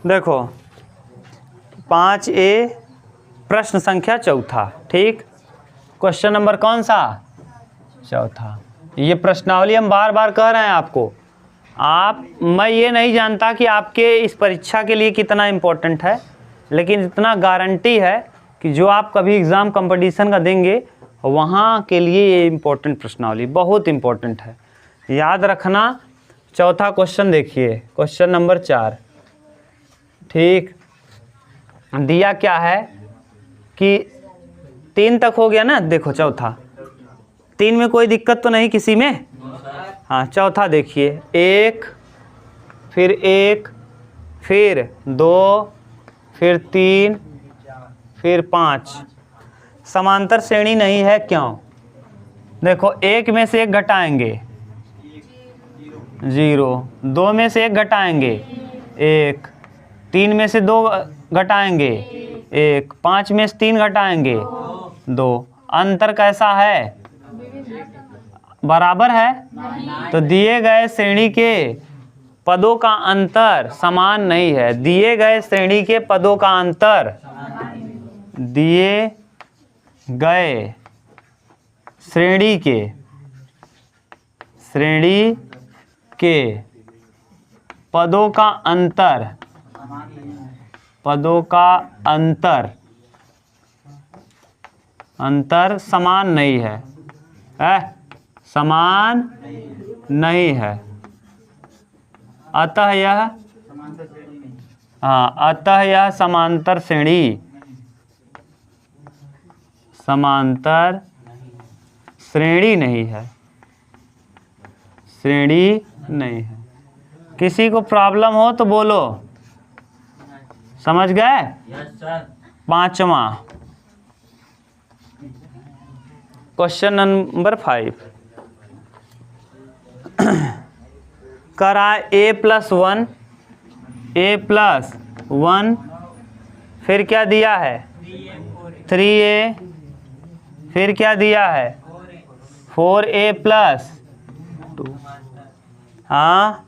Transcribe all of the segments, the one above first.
देखो 5A प्रश्न संख्या चौथा, ठीक। क्वेश्चन नंबर कौन सा? चौथा। ये प्रश्नावली हम बार बार कह रहे हैं आपको। मैं ये नहीं जानता कि आपके इस परीक्षा के लिए कितना इम्पोर्टेंट है, लेकिन इतना गारंटी है कि जो आप कभी एग्ज़ाम कंपटीशन का देंगे वहाँ के लिए ये इम्पोर्टेंट प्रश्नावली बहुत इम्पोर्टेंट है, याद रखना। चौथा क्वेश्चन देखिए, क्वेश्चन नंबर 4, ठीक। दिया क्या है कि 3 तक हो गया ना, देखो चौथा 3 में कोई दिक्कत तो नहीं किसी में? हाँ, चौथा देखिए 1 फिर 1 फिर 2 फिर 3 फिर 5 समांतर श्रेणी नहीं है, क्यों? देखो 1 में से 1 घटाएंगे 0, 2 में से 1 घटाएंगे 1, 3 में से 2 घटाएंगे 1, 5 में से 3 घटाएंगे 2। अंतर कैसा है? बराबर है। तो दिए गए श्रेणी के पदों का अंतर समान नहीं है। दिए गए श्रेणी के पदों का अंतर, दिए गए श्रेणी के पदों का अंतर समान नहीं है, समान नहीं है। अतः यह समांतर श्रेणी नहीं है। किसी को प्रॉब्लम हो तो बोलो, समझ गए? पांचवा क्वेश्चन नंबर 5, करा a+1 फिर क्या दिया है? 3a, फिर क्या दिया है? 4a+2। हाँ,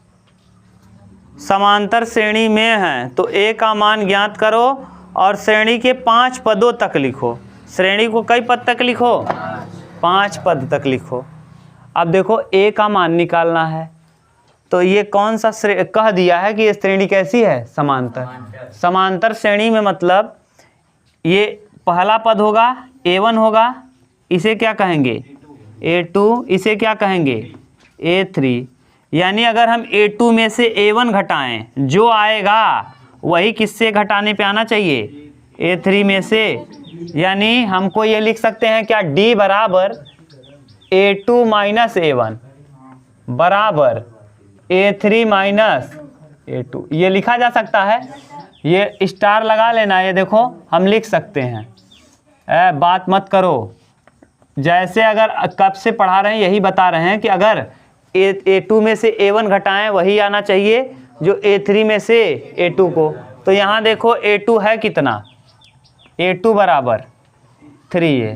समांतर श्रेणी में है तो a का मान ज्ञात करो और श्रेणी के 5 पदों तक लिखो। श्रेणी को कई पद तक लिखो? 5 पद तक लिखो। अब देखो a का मान निकालना है, तो ये कौन सा कह दिया है कि ये श्रेणी कैसी है? समांतर श्रेणी में मतलब ये पहला पद होगा a1 होगा, इसे क्या कहेंगे? a2, इसे क्या कहेंगे? a3। यानी अगर हम a2 में से a1 घटाएं, जो आएगा वही किससे घटाने पे आना चाहिए? a3 में से। यानी हमको ये लिख सकते हैं क्या? d बराबर a2 माइनस a1 बराबर a3 माइनस a2, ये लिखा जा सकता है। ये स्टार लगा लेना, ये देखो हम लिख सकते हैं। बात मत करो, जैसे अगर कब से पढ़ा रहे हैं यही बता रहे हैं कि अगर a2 में से a1 घटाएं वही आना चाहिए जो a3 में से a2 को। तो यहाँ देखो a2 है कितना? a2 बराबर 3a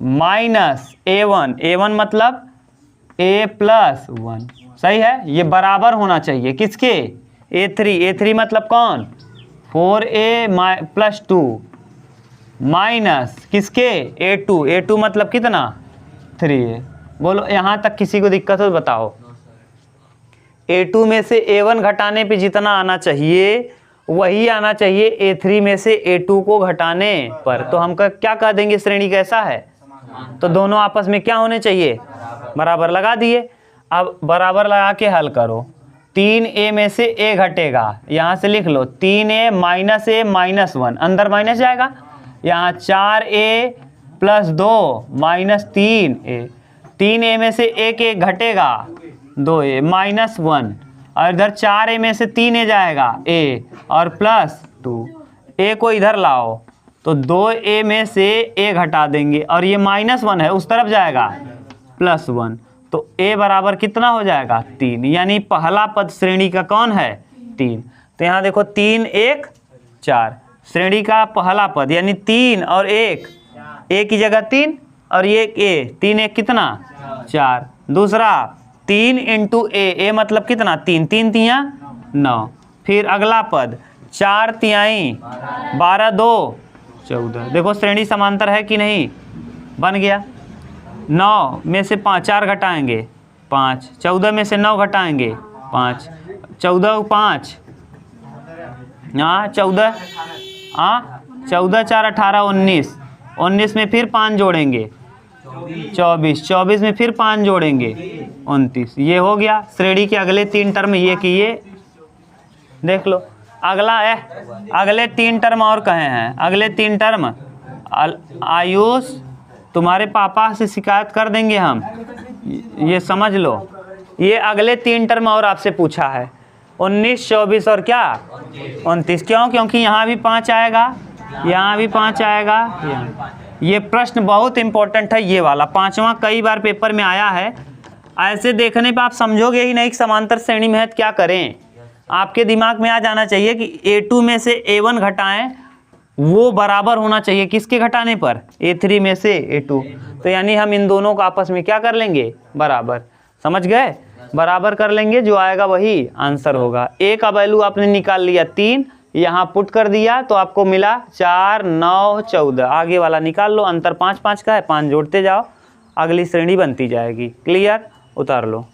माइनस a1 मतलब a+1, सही है। ये बराबर होना चाहिए किसके? a3 मतलब कौन? 4a+2 माइनस किसके? a2 मतलब कितना? 3a। बोलो यहाँ तक किसी को दिक्कत हो तो बताओ। a2 में से a1 घटाने पे जितना आना चाहिए वही आना चाहिए a3 में से a2 को घटाने पर। तो हम क्या कह देंगे? श्रेणी कैसा है? तो दोनों आपस में क्या होने चाहिए? बराबर लगा दिए। अब बराबर लगा के हल करो। 3a में से a घटेगा, यहाँ से लिख लो 3a माइनस a माइनस 1, अंदर माइनस जाएगा। यहाँ 4a+2 माइनस 3a, 3a में से 1 घटेगा 2a माइनस 1, और इधर 4a में से 3a जाएगा a और +2। a को इधर लाओ तो 2a में से a घटा देंगे और ये -1 है उस तरफ जाएगा +1, तो a बराबर कितना हो जाएगा? 3। यानी पहला पद श्रेणी का कौन है? 3। तो यहाँ देखो 3 1 4 श्रेणी का पहला पद यानी 3 और 1, a की जगह 3 और ये a, 3 1 कितना? 4। दूसरा 3 × a मतलब कितना? 3 3 9, फिर अगला पद 4 तिहाई 12 2 14। देखो श्रेणी समांतर है कि नहीं, बन गया। 9 में से 4 घटाएंगे 5, 14 में से 9 घटाएंगे 5, 14 5, हाँ 14, हाँ 14 4 18 19, 19 में फिर 5 जोड़ेंगे 24, 24 में फिर 5 जोड़ेंगे 29। ये हो गया श्रेणी के अगले 3 टर्म ये किए। देख लो अगला है, अगले 3 टर्म और कहे हैं। अगले 3 टर्म आयुष तुम्हारे पापा से शिकायत कर देंगे हम, ये समझ लो। ये अगले 3 टर्म और आपसे पूछा है 19 24 और क्या 29। क्यों? क्योंकि यहाँ भी 5 आएगा, यहाँ भी 5 आएगा, ये प्रश्न बहुत इंपॉर्टेंट है ये वाला, 5वां कई बार पेपर में आया है। ऐसे देखने पे आप समझोगे ही नहीं कि समांतर श्रेणी में है क्या करें। आपके दिमाग में आ जाना चाहिए कि A2 में से A1 घटाएं, वो बराबर होना चाहिए किसके घटाने पर, A3 में से A2। तो यानी हम इन दोनों को आपस में क्या कर लेंगे, बराबर। समझ गए, बराबर कर लेंगे, जो आएगा वही आंसर होगा। A का वैल्यू आपने निकाल लिया 3, यहाँ पुट कर दिया तो आपको मिला 4 9 14। आगे वाला निकाल लो, अंतर 5 5 का है, 5 जोड़ते जाओ, अगली श्रेणी बनती जाएगी। क्लियर, उतार लो।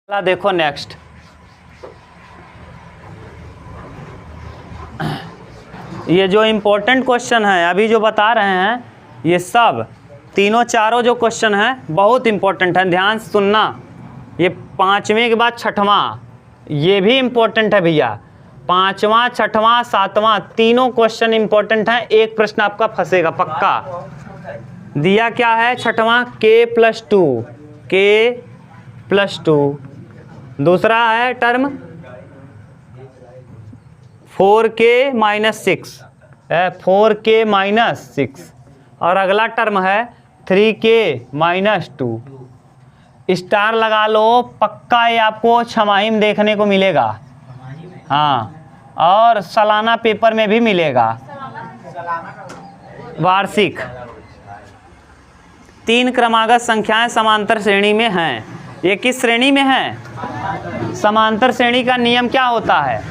देखो नेक्स्ट, ये जो इम्पोर्टेंट क्वेश्चन है अभी जो बता रहे हैं, ये सब तीनों चारों जो क्वेश्चन हैं बहुत इम्पोर्टेंट है, ध्यान से सुनना। ये 5वें के बाद 6वां ये भी इम्पोर्टेंट है भैया। 5वां 6वां 7वां तीनों क्वेश्चन इम्पोर्टेंट हैं। एक प्रश्न आपका फंसेगा पक्का। दिया क्या है 6वां, k+2, k+2। दूसरा है टर्म 4k - 6, 4k - 6। और अगला टर्म है 3k - 2। स्टार लगा लो, पक्का ये आपको छमाही में देखने को मिलेगा। हाँ, और सालाना पेपर में भी मिलेगा, वार्षिक। 3 क्रमागत संख्याएं समांतर श्रेणी में हैं। ये किस श्रेणी में हैं? समांतर श्रेणी का नियम क्या होता है?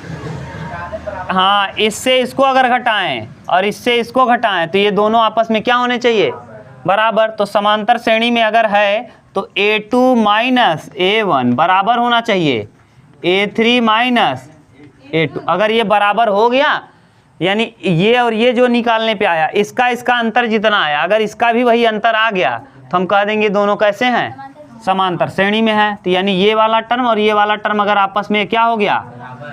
हाँ, इससे इसको अगर घटाएं और इससे इसको घटाएं तो ये दोनों आपस में क्या होने चाहिए, बराबर। तो समांतर श्रेणी में अगर है तो A2 - A1 बराबर होना चाहिए A3 - A2। अगर ये बराबर हो गया यानी ये और ये जो निकालने पे आया, इसका अंतर जितना आया, अगर इसका भी वही अंतर आ गया तो हम कह देंगे दोनों कैसे हैं, समांतर श्रेणी में है। तो यानी ये वाला टर्म और ये वाला टर्म अगर आपस में क्या हो गया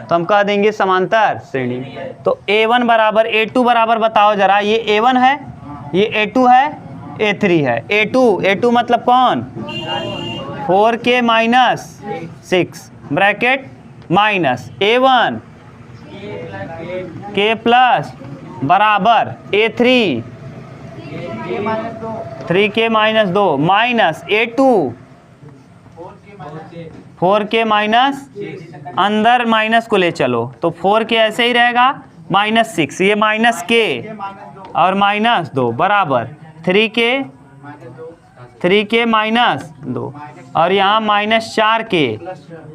तो हम कह देंगे समांतर श्रेणी। तो A1 बराबर A2 बराबर बताओ जरा, ये A1 है, ये A2 है, A3 है। A2 मतलब कौन, 4k - 6 bracket minus A1 k plus बराबर A3 3k - 2 minus A2 4k - अंदर माइनस को ले चलो तो 4k ऐसे ही रहेगा, -6, ये -k और -2 बराबर 3k -2 और यहाँ -4k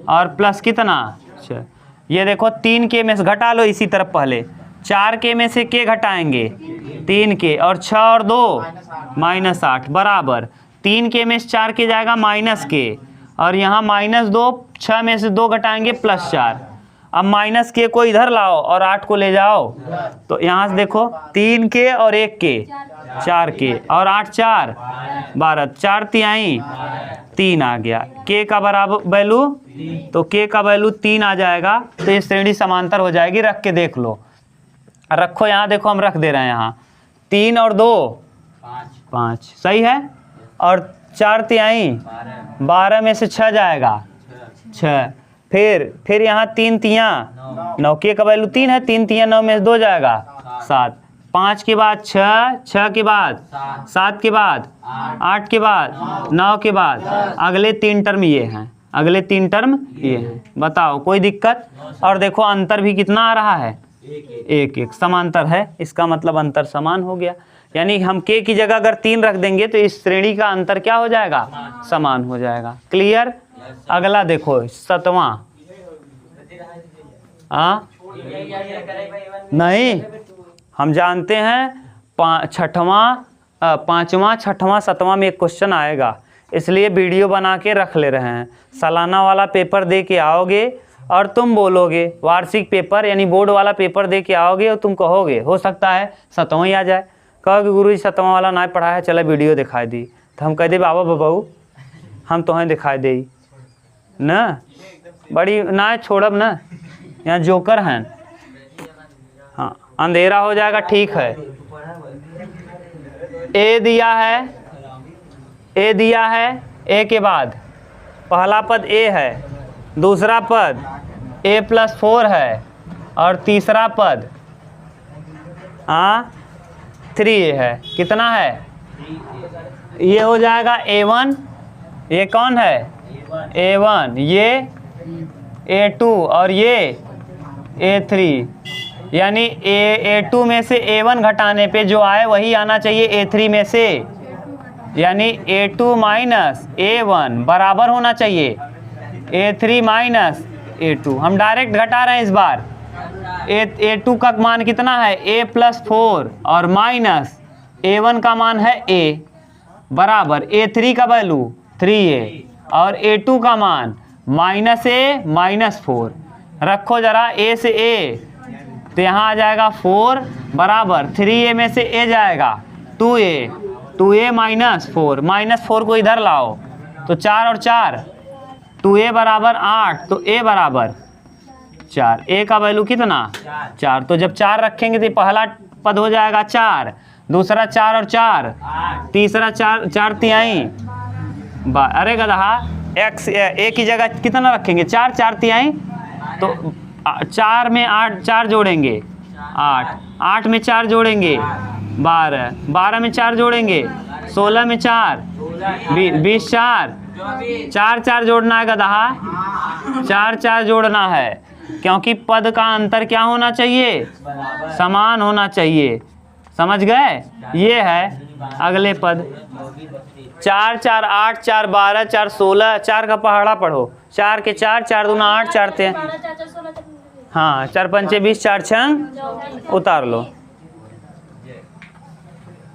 और प्लस कितना, ये देखो 3k में से घटा लो इसी तरफ, पहले 4k में से k घटाएंगे 3k और 6 और 2 -8 बराबर 3k में से 4k जाएगा -k और यहाँ -2, 6 में से 2 घटाएंगे +4। अब -k को इधर लाओ और 8 को ले जाओ तो यहाँ से देखो 3k और 1k 4k और 8 4 12, 4 तिहाई 3 आ गया। k का बराबर वैल्यू, तो k का वैल्यू 3 आ जाएगा तो ये श्रेणी समांतर हो जाएगी। रख के देख लो, रखो यहाँ देखो, हम रख दे रहे हैं यहाँ 3 और 2 5 सही है, और 4 तिहाई 12 में से 6 जाएगा 6, फिर यहाँ 3 तिहां 9, k का वैल्यू 3 है, 3 तिहां 9 में से 2 जाएगा 7, 5 के बाद 6, 6 के बाद 7 के बाद 8 के बाद 9 के बाद अगले 3 टर्म ये हैं, अगले 3 टर्म ये हैं। बताओ कोई दिक्कत? और देखो अंतर भी कितना आ रहा है, 1 1 समांतर है, इसका मतलब अंतर समान हो गया। यानी हम k की जगह अगर 3 रख देंगे तो इस श्रेणी का अंतर क्या हो जाएगा, समान हो जाएगा। क्लियर? अगला देखो 7वां, हाँ नहीं, हम जानते हैं पाँचवा छठवां सतवां में एक क्वेश्चन आएगा, इसलिए वीडियो बना के रख ले रहे हैं। सालाना वाला पेपर दे के आओगे और तुम बोलोगे, वार्षिक पेपर यानी बोर्ड वाला पेपर दे के आओगे और तुम कहोगे हो सकता है सतवां ही आ जाए, कहोगे गुरुजी सतवां वाला ना पढ़ा है, चला वीडियो दिखाई दी, तो हम कह दे बाबा बबू हम तुम्हें दिखाई दे न, बड़ी ना छोड़ब न, यहाँ जोकर हैं। हाँ अंधेरा हो जाएगा, ठीक है। ए दिया है, ए के बाद पहला पद ए है, दूसरा पद a+4 है और तीसरा पद 3a है। कितना है? ये हो जाएगा a1, ये कौन है a1, ये a2 और ये a3, यानी a2 में से a1 घटाने पे जो आए वही आना चाहिए a3 में से, यानी a2 माइनस a1 बराबर होना चाहिए a3 माइनस a2। हम डायरेक्ट घटा रहे हैं इस बार। a2 का मान कितना है a+4 और माइनस a1 का मान है a बराबर a3 का वैल्यू 3a और a2 का मान -a-4। रखो जरा a से a, तो यहाँ आ जाएगा 4 बराबर 3a में से a जाएगा 2a -4, -4 को इधर लाओ तो 4 और 4 2a बराबर 8, तो a बराबर 4। a का वैल्यू कितना 4, तो जब 4 रखेंगे तो पहला पद हो जाएगा 4, दूसरा 4 और 4, तीसरा 4 तिहाई। अरे गधा x a की जगह कितना रखेंगे 4, 4 तिहाई, तो 4 में 8 4 जोड़ेंगे 8, 8 में 4 जोड़ेंगे 12, 12 में 4 जोड़ेंगे 16 में 4 20 4 4 जोड़ना है गधा, 4 4 जोड़ना है, क्योंकि पद का अंतर क्या होना चाहिए समान होना चाहिए। समझ गए? ये है अगले पद 4 4 8 4 12 4 16, 4 का पहाड़ा पढ़ो, 4 के 4 4 दूना 8 4 हाँ 4 पंचे 20 4 छंग उतार लो।